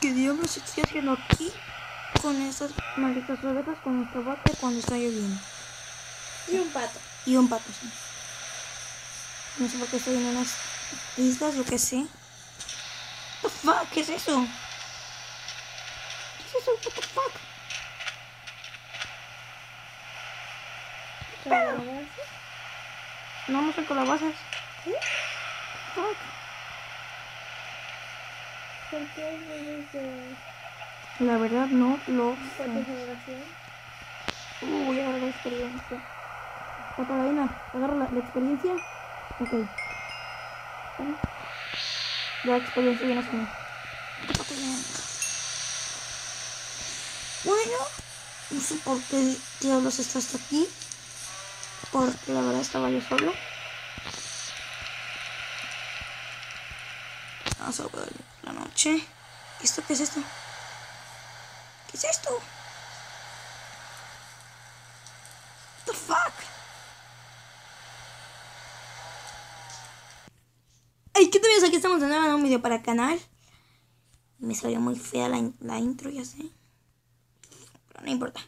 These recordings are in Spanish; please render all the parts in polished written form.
¿qué diablos estoy haciendo aquí con esas malditas ovejas, con nuestra vaca cuando está lloviendo? Y un pato. Y un pato, sí. No sé por qué estoy en unas islas, yo qué sé. What the fuck, ¿qué es eso? ¿Qué es eso? What the fuck? ¿Calabazas? No son calabazas. ¿Sí? Fuck. ¿Por qué hay leyes de La verdad no lo por tu sé. generación? Voy a agarrar la experiencia. Catalina, agarra la experiencia. Ok. Bueno, la experiencia viene así. Bueno, no sé por qué diablos está hasta aquí. Porque la verdad estaba yo solo. Vamos a ver la noche. ¿Esto qué es esto? ¿Qué es esto? What the fuck? Ay, ¿qué te ves? Aquí estamos de nuevo en un video para el canal. Me salió muy fea la intro, ya sé. Pero no importa.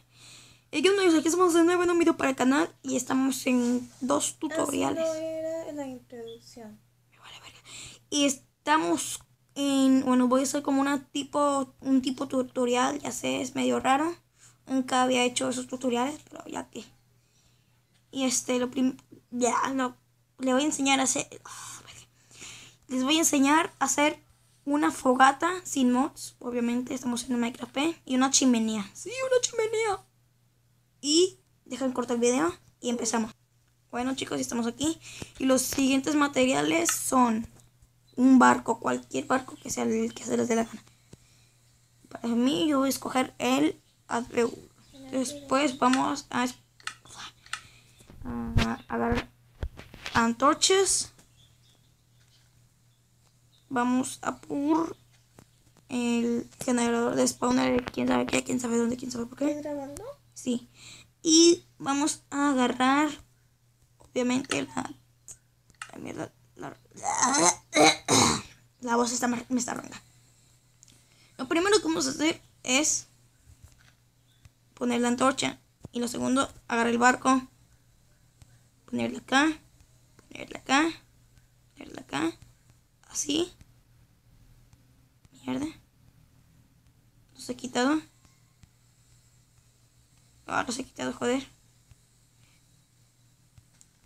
¿Qué onda? Aquí estamos de nuevo en un video para el canal. Y estamos en 2 tutoriales. Así no era la introducción. Me vale verga. Y estamos en... Bueno, voy a hacer como un tipo tutorial. Ya sé, es medio raro. Nunca había hecho esos tutoriales, pero ya que... Y le voy a enseñar a hacer... Les voy a enseñar a hacer una fogata sin mods. Obviamente estamos en Minecraft y una chimenea. Sí, una chimenea. Y dejen cortar el video y empezamos. Bueno, chicos, estamos aquí. Y los siguientes materiales son un barco, cualquier barco que sea el que se les dé la gana. Para mí, yo voy a escoger el ADU. Después vamos a agarrar antorchas. Vamos a por el generador de spawner. Quién sabe qué, quién sabe dónde, quién sabe por qué. ¿Estás grabando? Sí. Y vamos a agarrar, obviamente, la voz me está ronca. Lo primero que vamos a hacer es poner la antorcha. Y lo segundo, agarrar el barco, ponerla acá, ponerla acá, ponerla acá. Así. Mierda. No se ha quitado. Ahora se ha quitado, joder.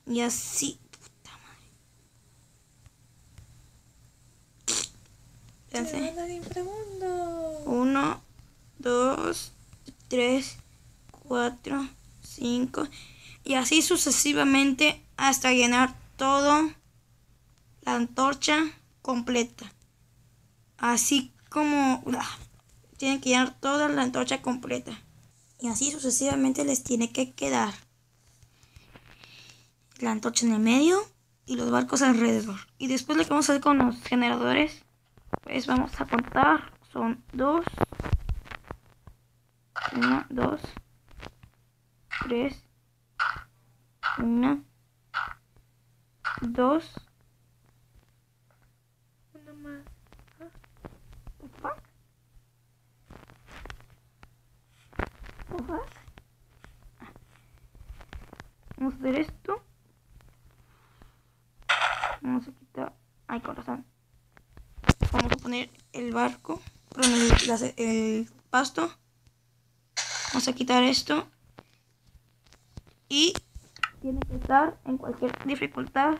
Y así. Puta madre. Espérense. Inframundo. 1, 2, 3, 4, 5. Y así sucesivamente hasta llenar todo la antorcha completa. Así como tienen que llenar toda la antorcha completa. Y así sucesivamente les tiene que quedar la antorcha en el medio y los barcos alrededor. Y después lo que vamos a hacer con los generadores, pues vamos a contar. Son 2, 1, 2, 3, 1, 2. Uno más. Vamos a hacer esto. Vamos a quitar. Ay, corazón. Vamos a poner el barco. Perdón, el pasto. Vamos a quitar esto. Y tiene que estar en cualquier dificultad.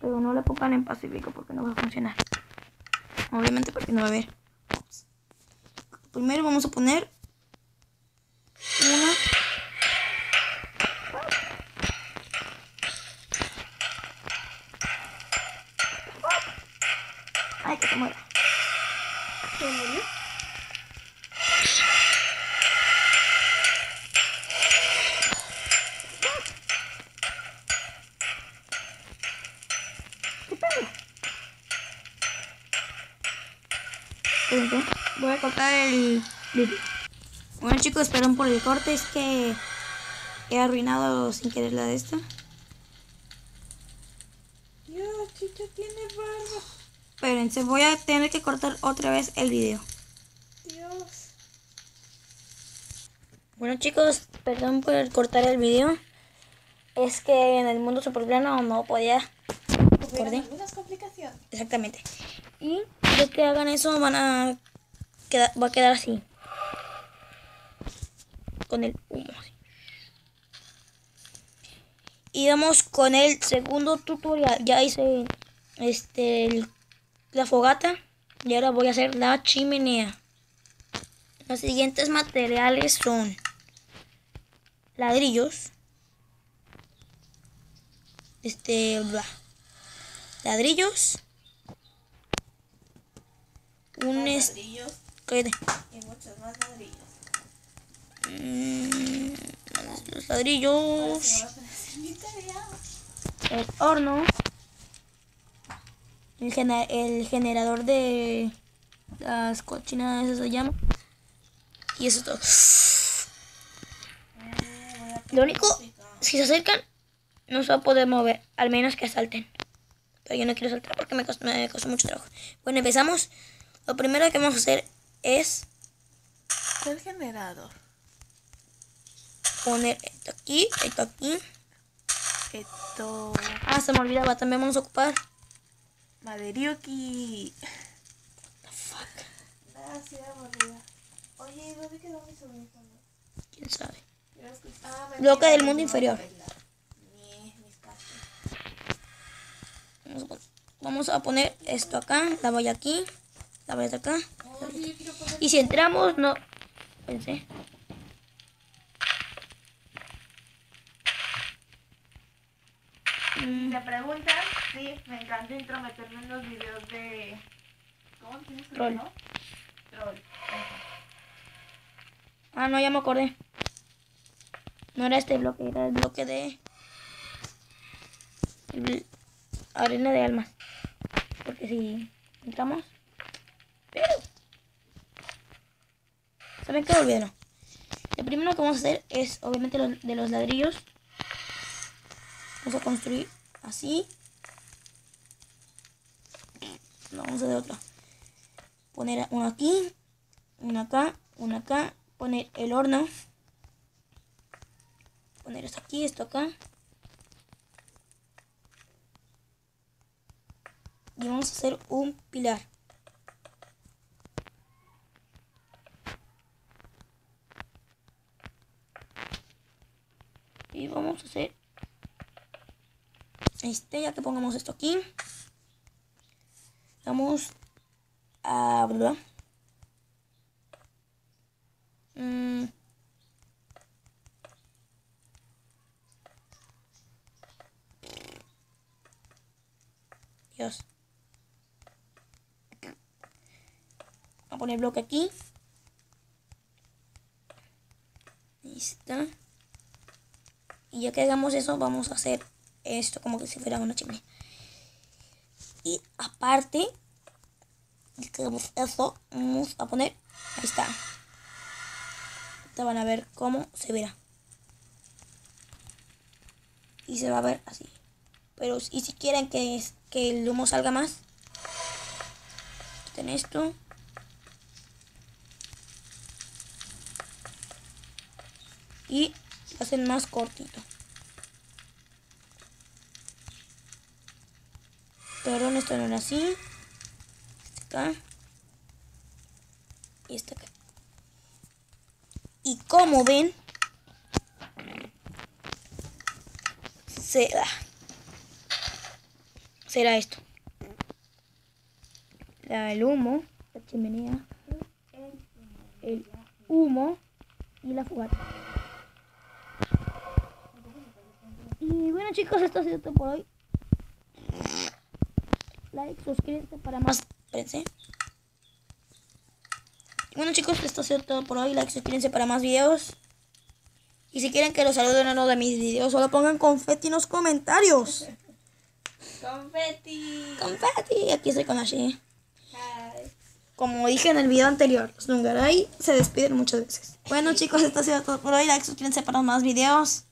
Pero no le pongan en pacífico porque no va a funcionar. Obviamente porque no va a haber. Primero vamos a poner una. Ay, que se muera. ¿Se murió? ¿Qué pedo? Espérense, voy a cortar el vídeo. Bueno, chicos, perdón por el corte, es que he arruinado sin querer la de esta. Dios, Chicha tiene barba. Espérense, voy a tener que cortar otra vez el video. Bueno chicos, perdón por cortar el video. Es que en el mundo superplano no podía. Hubieron algunas complicaciones. Exactamente. Y de que hagan eso va a quedar así. Con el humo. Así. Y vamos con el segundo tutorial. Ya hice la fogata. Y ahora voy a hacer la chimenea. Los siguientes materiales son ladrillos. Ladrillos. Ladrillos Cállate. y muchos más ladrillos. Los ladrillos. Se va a hacer mi tarea. El horno. El generador de las cochinadas, eso se llama. Y eso es todo. Lo único, si se acercan, no se va a poder mover, al menos que salten. Pero yo no quiero saltar porque me costó mucho trabajo. Bueno, empezamos. Lo primero que vamos a hacer es El generador. poner esto aquí, esto aquí. Esto. Ah, se me olvidaba, también vamos a ocupar. Maderioki. Gracias, María. Oye, ¿dónde quedó mi audífonos? ¿Quién sabe? Ah, Bloque del mundo inferior. Mis cascos. Vamos a poner esto acá, la valla aquí, la valla de acá. Oye, yo quiero poner. Y si entramos, no. Pensé. Me preguntan si me encanta intrometerme en los videos de. ¿Cómo tienes que Troll. ¿no? Troll. Ah, no, ya me acordé. No era este bloque, era el bloque de arena de almas. Porque si entramos. Pero. ¿Saben qué? Olvídalo. Lo primero que vamos a hacer es, obviamente, de los ladrillos. Vamos a construir así. No, vamos a hacer otro. Poner uno aquí, uno acá, uno acá. Poner el horno. Poner esto aquí, esto acá. Y vamos a hacer un pilar. Y vamos a hacer ya que pongamos esto aquí. Vamos a Dios. Voy a poner bloque aquí. Ahí está. Y ya que hagamos eso, vamos a hacer esto como que si fuera una chimenea. Y aparte de que hagamos eso, vamos a poner. Ahí está. Te van a ver cómo se verá. Y se va a ver así. Pero y si quieren que el humo salga más, quiten esto. Y lo hacen más cortito. Perdón, esto no era así. Este acá. Y este acá. Y como ven, será esto. El humo, la chimenea, el humo y la fogata. Y bueno chicos, esto ha sido todo por hoy. Like, suscríbete para más. Espérense. Y bueno chicos, esto ha sido todo por hoy. Like, suscríbanse para más videos. Y si quieren que los saluden en uno de mis videos, solo pongan confeti en los comentarios. Confeti. Confeti. Aquí estoy con Ashi. Como dije en el video anterior, los Nungaray se despiden muchas veces. Bueno chicos, esto ha sido todo por hoy. Like, suscríbanse para más videos.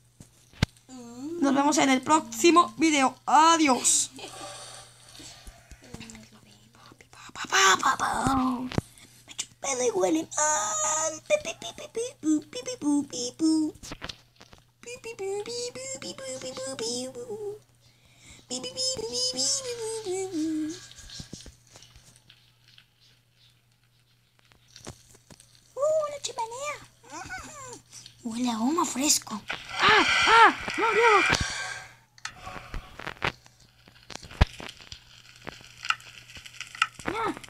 Nos vemos en el próximo video. Adiós. Me chupé húmedo y huele mal. Pi, pi, pi, pi, pi, pu, pi, pi, pu, pi, pu. Pi, pi, pu, pi, pu, pi, pu, pi, pu, pi, pu. Pi, pi, pi, pi, pi, pi, pi, pi, pi. Una chimenea. Huele a humo fresco. ¡Ah! ¡Ah! ¡No, Dios!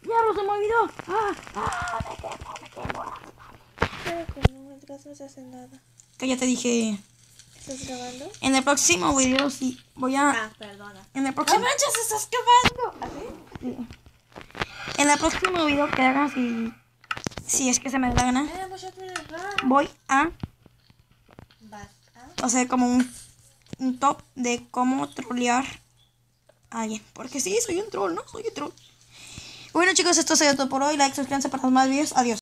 ¡Ya, se me olvidó! ¡Ah! ¡Ah! Me quemo. Pero que no, el gas no se hace nada. Que ya te dije. ¿Estás grabando? En el próximo video sí voy a... Ah, perdona. En el próximo... ¡No manches, estás quemando! ¿Así? Sí. En el próximo video que haga, si es que se me da la gana, Mucho voy a Vas a... hacer como un top de cómo trolear a alguien. Porque sí, soy un troll, ¿no? Soy un troll. Bueno, chicos, esto ha sido todo por hoy. Like, suscríbanse para más videos. Adiós.